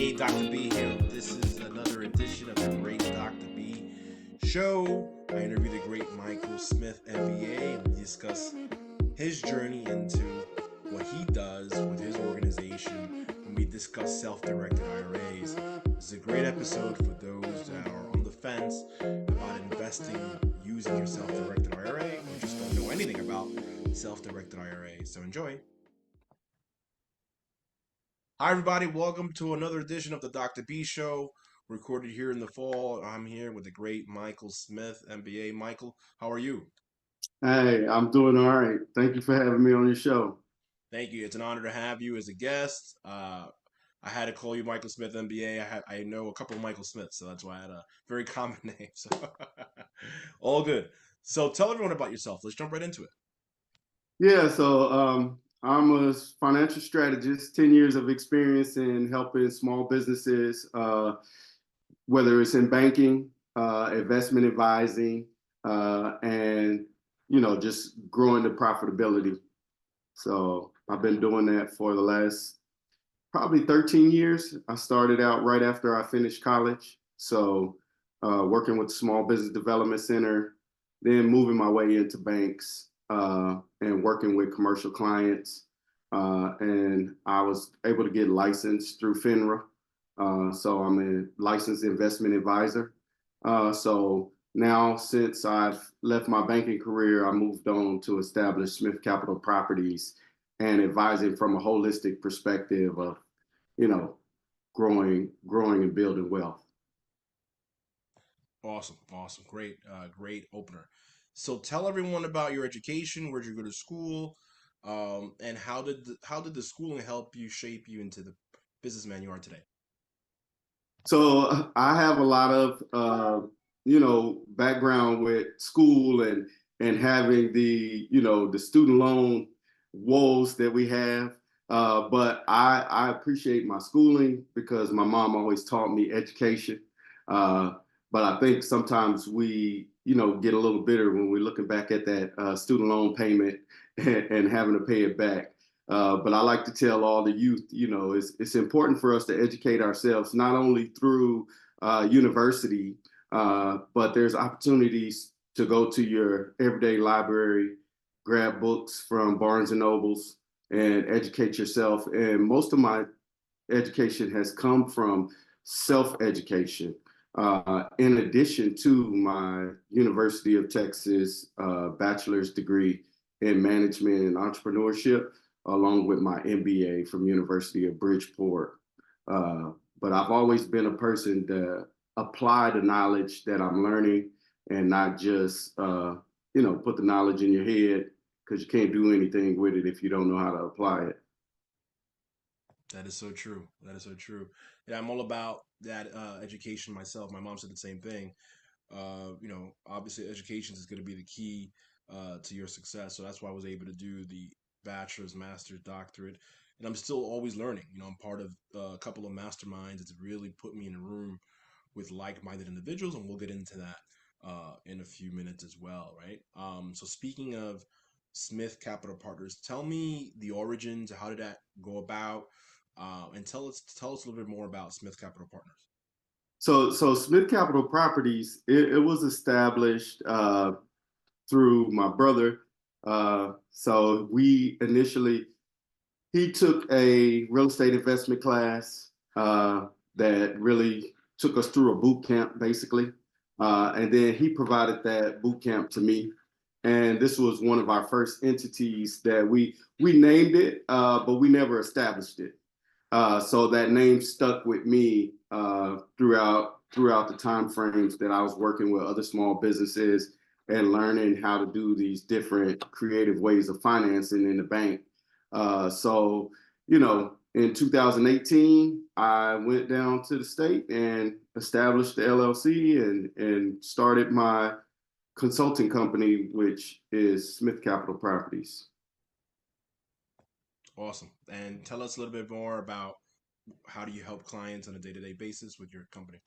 Hey, Dr. B here. This is another edition of the Great Dr. B Show. I interview the great Michael Smith, MBA, and we discuss his journey into what he does with his organization when we discuss self-directed IRAs. This is a great episode for those that are on the fence about investing using your self-directed IRA or just don't know anything about self-directed IRA. So enjoy. Hi, everybody. Welcome to another edition of the Dr. B Show, recorded here in the fall. I'm here with the great Michael Smith, MBA. Michael, how are you? Hey, I'm doing all right. Thank you for having me on your show. Thank you. It's an honor to have you as a guest. I had to call you Michael Smith, MBA. I know a couple of Michael Smiths, so that's why I had a very common name. So all good. So tell everyone about yourself. Let's jump right into it. I'm a financial strategist, 10 years of experience in helping small businesses, whether it's in banking, investment advising, and, just growing the profitability. So I've been doing that for the last probably 13 years. I started out right after I finished college. Working with the Small Business Development Center, then moving my way into banks and working with commercial clients. And I was able to get licensed through FINRA. So I'm a licensed investment advisor. So now, since I've left my banking career, I moved on to establish Smith Capital Properties and advising from a holistic perspective of, you know, growing and building wealth. Awesome. Great opener. So tell everyone about your education. Where'd you go to school? And how did the schooling help you shape you into the businessman you are today? So I have a lot of background with school and having the student loan woes that we have. But I appreciate my schooling because my mom always taught me education. Uh, but I think sometimes we get a little bitter when we're looking back at that student loan payment and having to pay it back. But I like to tell all the youth, it's important for us to educate ourselves, not only through university, but there's opportunities to go to your everyday library, grab books from Barnes and Nobles, and educate yourself. And most of my education has come from self-education. In addition to my University of Texas bachelor's degree in management and entrepreneurship, along with my MBA from University of Bridgeport. But I've always been a person to apply the knowledge that I'm learning and not just, put the knowledge in your head because you can't do anything with it if you don't know how to apply it. That is so true. That is so true. Yeah, I'm all about that education myself. My mom said the same thing. Obviously, education is going to be the key to your success. So that's why I was able to do the bachelor's, master's, doctorate, and I'm still always learning. I'm part of a couple of masterminds. It's really put me in a room with like-minded individuals, and we'll get into that in a few minutes as well, right? So speaking of Smith Capital Partners, tell me the origins. How did that go about? And tell us a little bit more about Smith Capital Partners. So Smith Capital Properties, it was established through my brother. So he took a real estate investment class that really took us through a boot camp, basically. And then he provided that boot camp to me. And this was one of our first entities that we named it, but we never established it. So that name stuck with me throughout the time frames that I was working with other small businesses and learning how to do these different creative ways of financing in the bank. In 2018, I went down to the state and established the LLC and started my consulting company, which is Smith Capital Properties. Awesome. And tell us a little bit more about how do you help clients on a day-to-day basis with your company?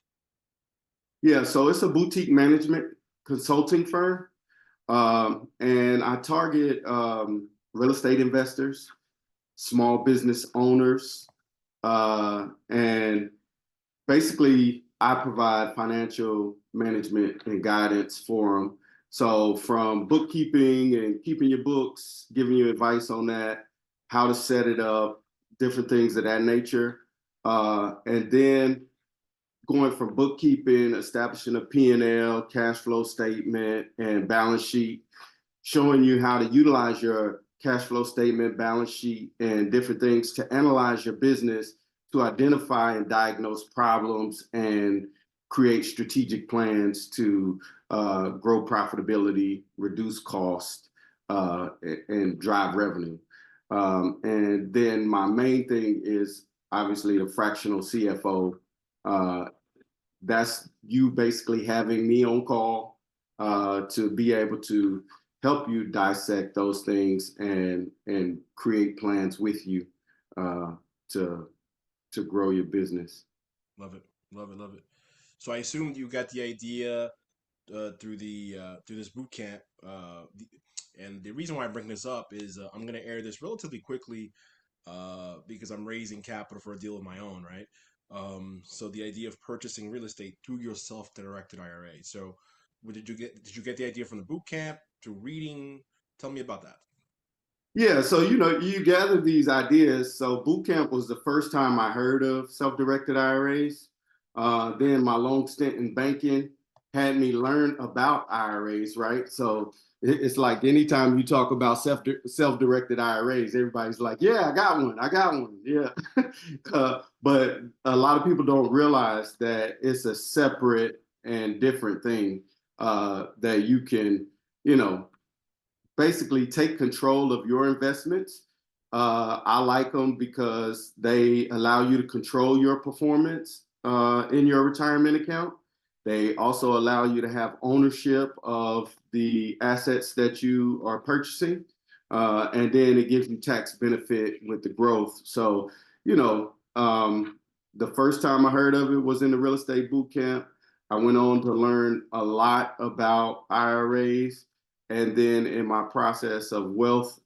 Yeah, so it's a boutique management consulting firm. And I target real estate investors, small business owners, and basically I provide financial management and guidance for them. So from bookkeeping and keeping your books, giving you advice on that, how to set it up, different things of that nature. And then going from bookkeeping, establishing a P&L, cash flow statement, and balance sheet, showing you how to utilize your cash flow statement, balance sheet, and different things to analyze your business to identify and diagnose problems and create strategic plans to grow profitability, reduce cost, and drive revenue. And then my main thing is obviously the fractional CFO. Uh, that's you basically having me on call to be able to help you dissect those things and create plans with you uh, to to grow your business. Love it, love it, love it. So I assume you got the idea through this boot camp. And the reason why I bring this up is I'm going to air this relatively quickly because I'm raising capital for a deal of my own, right? So the idea of purchasing real estate through your self-directed IRA. So, did you get the idea from the boot camp through reading? Tell me about that. Yeah, so you know, you gather these ideas. So boot camp was the first time I heard of self-directed IRAs. Then my long stint in banking had me learn about IRAs, right? So it's like anytime you talk about self-directed IRAs, everybody's like, "Yeah, I got one. I got one." Yeah, but a lot of people don't realize that it's a separate and different thing that you can, you know, basically take control of your investments. I like them because they allow you to control your performance in your retirement account. They also allow you to have ownership of the assets that you are purchasing. And then it gives you tax benefit with the growth. So, you know, the first time I heard of it was in the real estate boot camp. I went on to learn a lot about IRAs, and then in my process of wealth,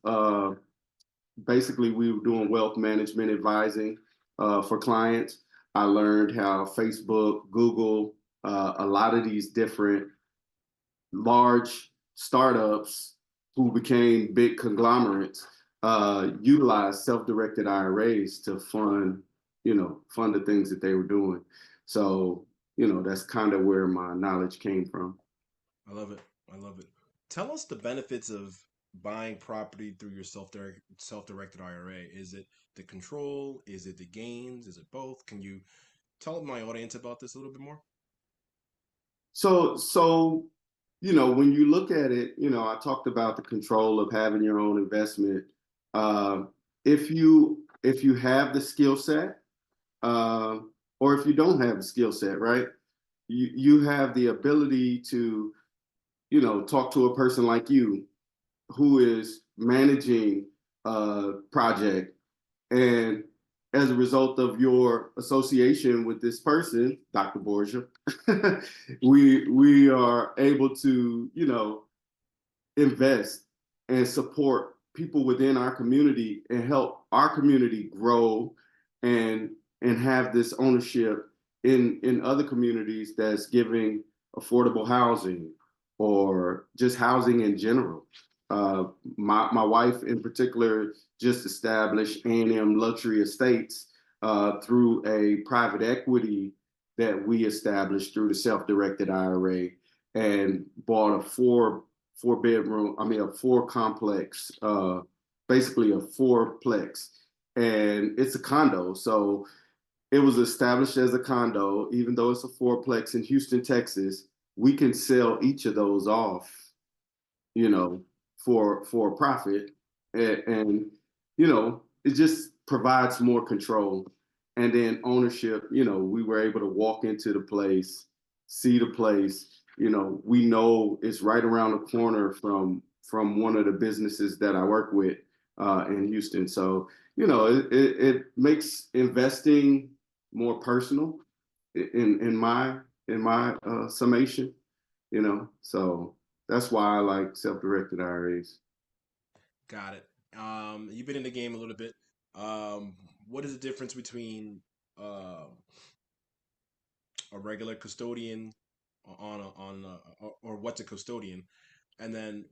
basically we were doing wealth management advising for clients. I learned how Facebook, Google, a lot of these different large startups who became big conglomerates utilize self-directed IRAs to fund, you know, fund the things that they were doing. So, you know, that's kind of where my knowledge came from. I love it. I love it. Tell us the benefits of buying property through your self-directed IRA. Is it the control? Is it the gains? Is it both? Can you tell my audience about this a little bit more? So, you know, when you look at it, you know, I talked about the control of having your own investment. Uh, if you have the skill set, uh, or if you don't have the skill set, right? You have the ability to, you know, talk to a person like you who is managing a project, and as a result of your association with this person, Dr. Borgia, we are able to, you know, invest and support people within our community and help our community grow and have this ownership in other communities that's giving affordable housing or just housing in general. Uh, my wife in particular just established A&M Luxury Estates through a private equity that we established through the self-directed IRA and bought a four bedroom, I mean a four complex, basically a fourplex, and it's a condo. So it was established as a condo, even though it's a fourplex in Houston, Texas. We can sell each of those off, you know, for a profit, and you know, it just provides more control and then ownership. You know, we were able to walk into the place, see the place. You know, we know it's right around the corner from one of the businesses that I work with in Houston. So you know, it makes investing more personal in my summation. You know, so that's why I like self-directed IRAs. Got it. You've been in the game a little bit. What is the difference between um a regular custodian or what's a custodian, and then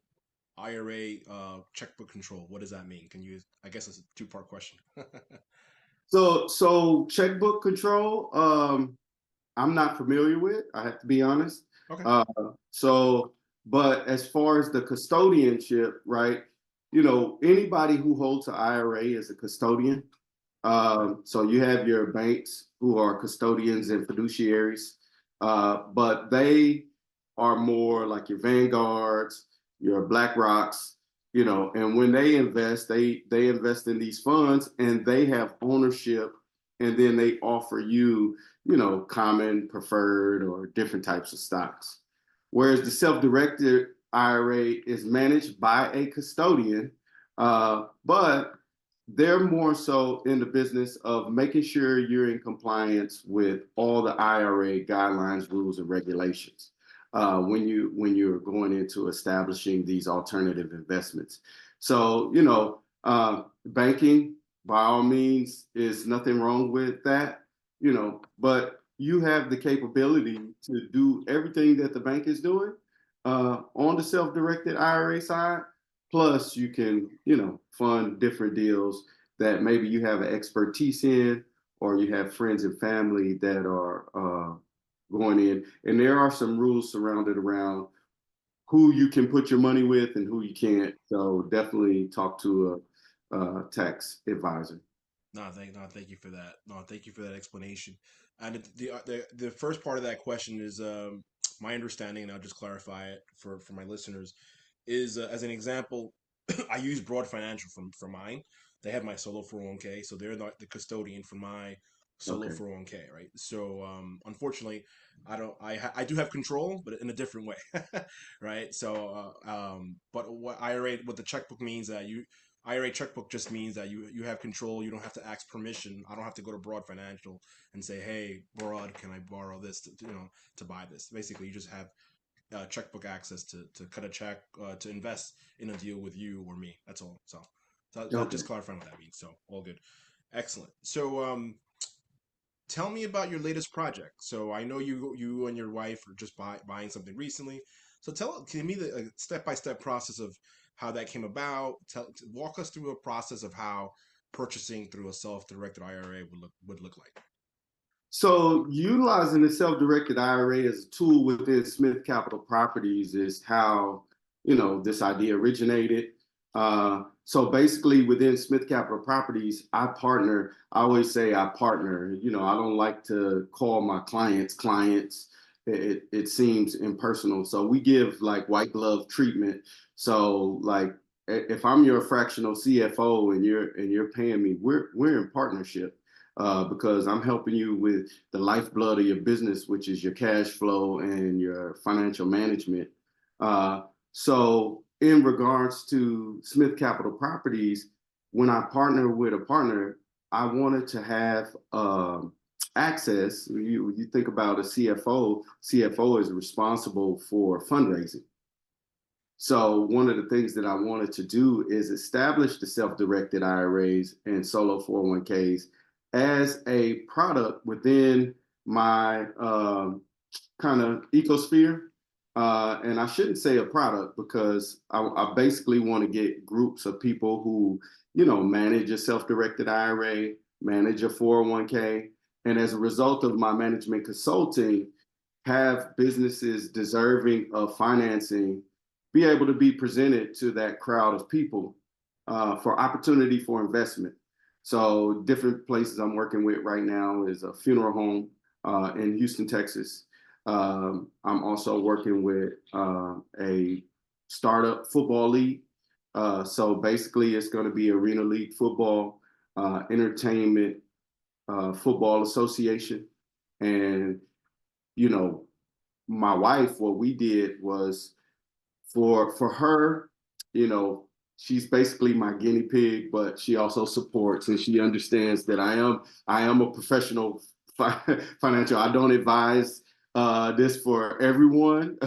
IRA checkbook control. What does that mean? Can you? I guess it's a two-part question. So checkbook control, I'm not familiar with. I have to be honest. Okay. Uh, so, but as far as the custodianship, right? Anybody who holds an IRA is a custodian. So you have your banks who are custodians and fiduciaries, but they are more like your Vanguards, your BlackRocks, and when they invest, they invest in these funds and they have ownership, and then they offer you, common, preferred, or different types of stocks. Whereas the self-directed IRA is managed by a custodian, but they're more so in the business of making sure you're in compliance with all the IRA guidelines, rules, and regulations when you're going into establishing these alternative investments. So banking by all means is nothing wrong with that, but you have the capability to do everything that the bank is doing on the self-directed IRA side. Plus, you can, fund different deals that maybe you have an expertise in, or you have friends and family that are going in. And there are some rules surrounded around who you can put your money with and who you can't. So definitely talk to a tax advisor. Thank you for that. No, thank you for that explanation. And the first part of that question is my understanding, and I'll just clarify it for my listeners. Is as an example, I use Broad Financial for mine. They have my solo 401k, so they're the custodian for my solo Okay. 401k, right? So unfortunately, I don't. I do have control, but in a different way, right? So but what IRA, what the checkbook means that you IRA checkbook just means that you have control. You don't have to ask permission. I don't have to go to Broad Financial and say, "Hey, Broad, can I borrow this to buy this?" Basically, you just have checkbook access to cut a check to invest in a deal with you or me. That's all. So that Okay. just clarifying what that means. So all good, excellent. So tell me about your latest project. So I know you and your wife are just buying something recently. So give me the step by step process of how that came about. Walk us through a process of how purchasing through a self directed IRA would look like. So utilizing the self-directed IRA as a tool within Smith Capital Properties is how, this idea originated. So basically within Smith Capital Properties, I always say I partner. I don't like to call my clients. It seems impersonal. So we give like white glove treatment. So like if I'm your fractional CFO and you're paying me, we're in partnership because I'm helping you with the lifeblood of your business, which is your cash flow and your financial management. So, in regards to Smith Capital Properties, when I partner with a partner, I wanted to have access. You think about a CFO. CFO is responsible for fundraising. So one of the things that I wanted to do is establish the self-directed IRAs and solo 401ks as a product within my kind of ecosphere. And I shouldn't say a product because I basically want to get groups of people who, manage a self-directed IRA, manage a 401k. And as a result of my management consulting, have businesses deserving of financing be able to be presented to that crowd of people for opportunity for investment. So different places I'm working with right now is a funeral home in Houston, Texas. I'm also working with a startup football league. So basically, it's going to be Arena League football, entertainment, football association, and you know, my wife. What we did was for her, you know, she's basically my guinea pig, but she also supports and she understands that I am a professional financial. I don't advise this for everyone,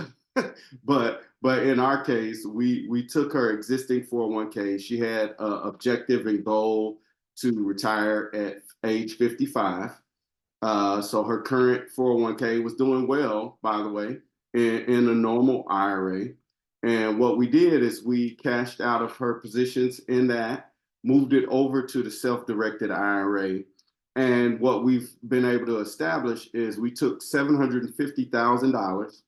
but in our case, we took her existing 401k. She had an objective and goal to retire at age 55. So her current 401k was doing well, by the way, in a normal IRA. And what we did is we cashed out of her positions in that, moved it over to the self-directed IRA. And what we've been able to establish is we took $750,000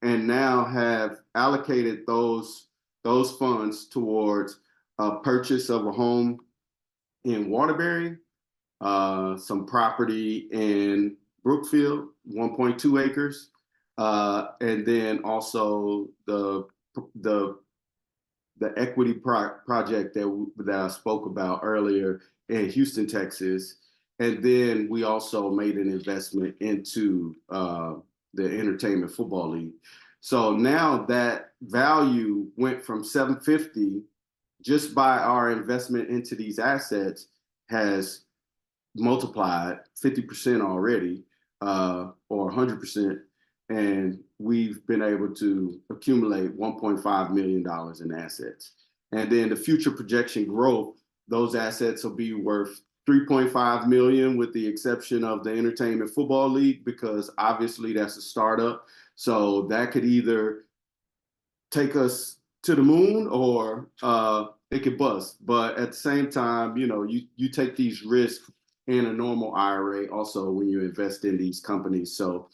and now have allocated those funds towards a purchase of a home in Waterbury, some property in Brookfield, 1.2 acres, and then also the the equity project that I spoke about earlier in Houston, Texas. And then we also made an investment into the Entertainment Football League. So now that value went from 750 just by our investment into these assets has multiplied 50% already, or 100%, and we've been able to accumulate $1.5 million in assets. And then the future projection growth, those assets will be worth 3.5 million with the exception of the Entertainment Football League, because obviously that's a startup. So that could either take us to the moon or it could bust. But at the same time, you take these risks in a normal IRA also when you invest in these companies. So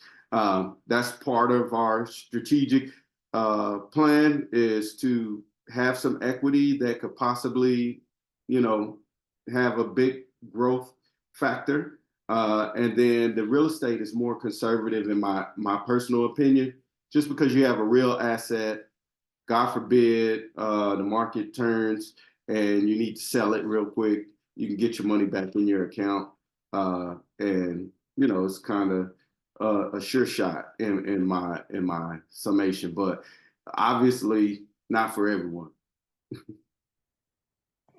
that's part of our strategic plan, is to have some equity that could possibly, have a big growth factor. And then the real estate is more conservative in my personal opinion, just because you have a real asset. God forbid the market turns and you need to sell it real quick, you can get your money back in your account. And it's kind of a sure shot in my summation, but obviously not for everyone.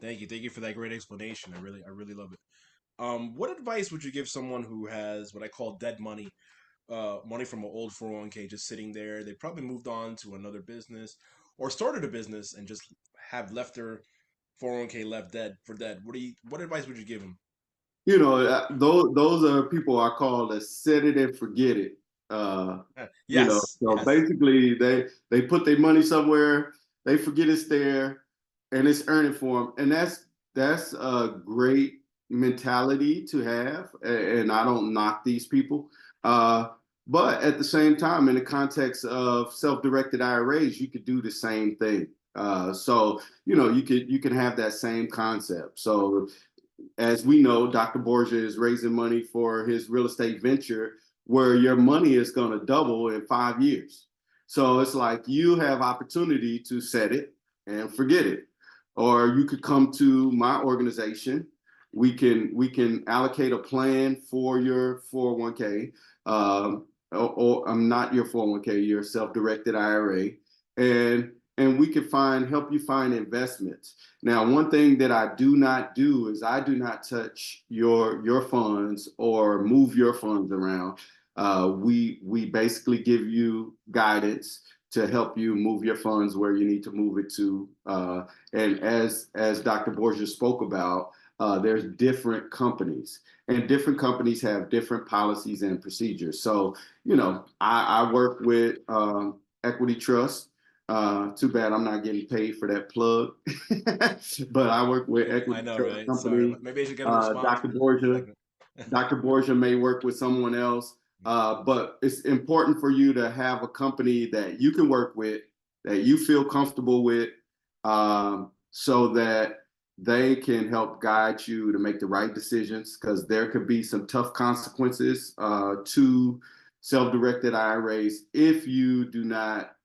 Thank you for that great explanation. I really love it. What advice would you give someone who has what I call dead money, money from an old 401k just sitting there? They probably moved on to another business or started a business and just have left their 401k left dead for dead. What advice would you give them? Those are people I call the set it and forget it. Yes, So yes. basically they put their money somewhere, they forget it's there, and it's earning for them, and that's a great mentality to have, and I don't knock these people. Uh, but at the same time, in the context of self-directed IRAs, you could do the same thing. So you can have that same concept. So as we know, Dr. Borgia is raising money for his real estate venture where your money is going to double in 5 years. So it's like you have opportunity to set it and forget it. Or you could come to my organization. We can allocate a plan for your 401k, or I'm not your 401k, your self-directed IRA, and we can help you find investments. Now, one thing that I do not do is I do not touch your funds or move your funds around. We basically give you guidance to help you move your funds where you need to move it to. And as Dr. Borgia spoke about, there's different companies, and different companies have different policies and procedures. So, I work with Equity Trust. Too bad I'm not getting paid for that plug. But I work with I Equity know, Trust right? Sorry. Company. Maybe I should get a response Dr. for this Borgia, segment. Dr. Borgia may work with someone else, but it's important for you to have a company that you can work with, that you feel comfortable with, so that they can help guide you to make the right decisions, because there could be some tough consequences to self-directed IRAs if you do not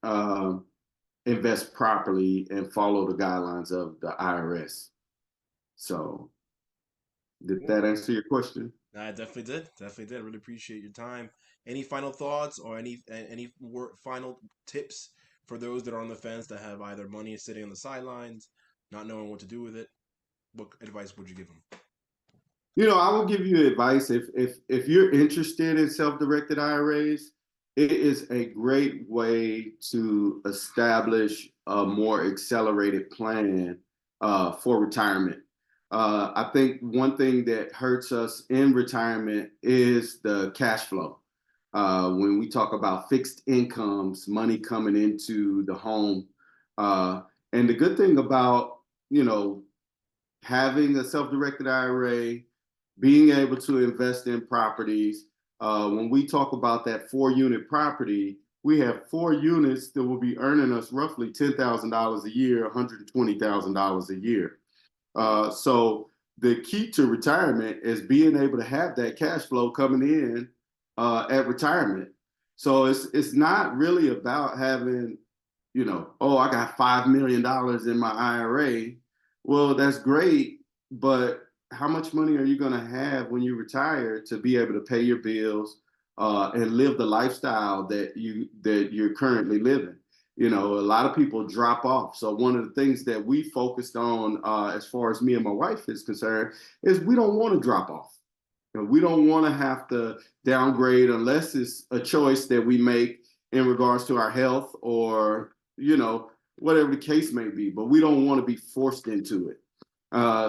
invest properly and follow the guidelines of the IRS. So, did Cool. that answer your question? I definitely did. Definitely did. Really appreciate your time. Any final thoughts or any final tips for those that are on the fence that have either money sitting on the sidelines, not knowing what to do with it? What advice would you give them? I will give you advice if you're interested in self-directed IRAs. It is a great way to establish a more accelerated plan for retirement. I think one thing that hurts us in retirement is the cash flow. When we talk about fixed incomes, money coming into the home, uh, and the good thing about having a self-directed IRA, being able to invest in properties. When we talk about that 4 unit property, we have 4 units that will be earning us roughly $10,000 a year, $120,000 a year. So the key to retirement is being able to have that cash flow coming in at retirement. So it's not really about having, oh, I got $5 million in my IRA. Well, that's great, but how much money are you going to have when you retire to be able to pay your bills and live the lifestyle that you're currently living? A lot of people drop off. So one of the things that we focused on, as far as me and my wife is concerned, is we don't want to drop off. We don't want to have to downgrade unless it's a choice that we make in regards to our health or, whatever the case may be, but we don't want to be forced into it.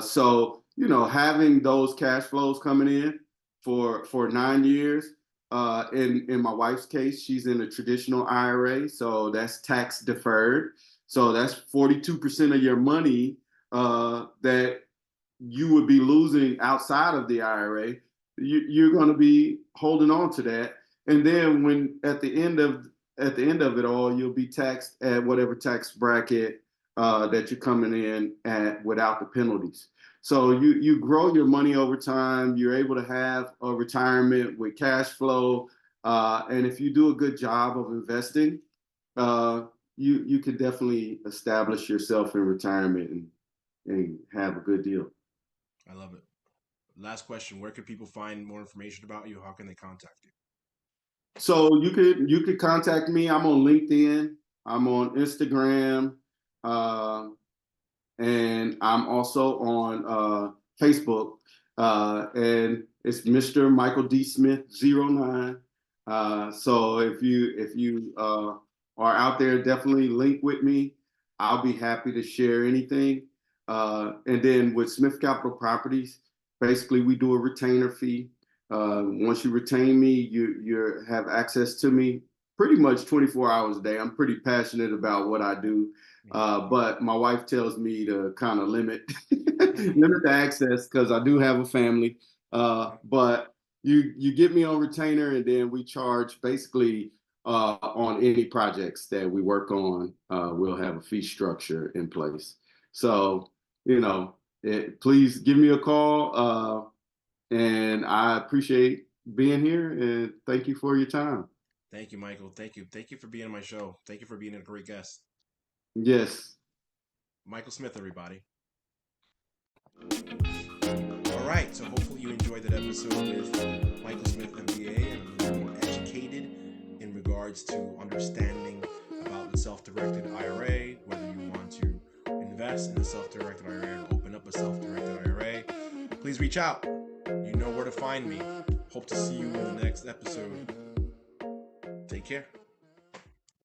So, having those cash flows coming in for 9 years. In my wife's case, she's in a traditional IRA, so that's tax deferred. So that's 42% of your money that you would be losing outside of the IRA. You're going to be holding on to that, and then when at the end of it all, you'll be taxed at whatever tax bracket that you're coming in at without the penalties. So you grow your money over time. You're able to have a retirement with cash flow, and if you do a good job of investing, uh, you can definitely establish yourself in retirement and have a good deal. I love it. Last question: where can people find more information about you? How can they contact you? So you could contact me. I'm on LinkedIn. I'm on Instagram. Uh, and I'm also on Facebook, and it's Mr. Michael D. Smith 09. So if you are out there, definitely link with me. I'll be happy to share anything. And then with Smith Capital Properties, basically we do a retainer fee. Once you retain me, you have access to me pretty much 24 hours a day. I'm pretty passionate about what I do. But my wife tells me to kind of limit limit the access because I do have a family. But you get me on retainer, and then we charge basically on any projects that we work on. We'll have a fee structure in place. So please give me a call, and I appreciate being here. And thank you for your time. Thank you, Michael. Thank you. Thank you for being on my show. Thank you for being a great guest. Yes. Michael Smith, everybody. All right. So hopefully you enjoyed that episode with Michael Smith, MBA, and a little more educated in regards to understanding about the self-directed IRA, whether you want to invest in a self-directed IRA or open up a self-directed IRA. Please reach out. You know where to find me. Hope to see you in the next episode. Take care.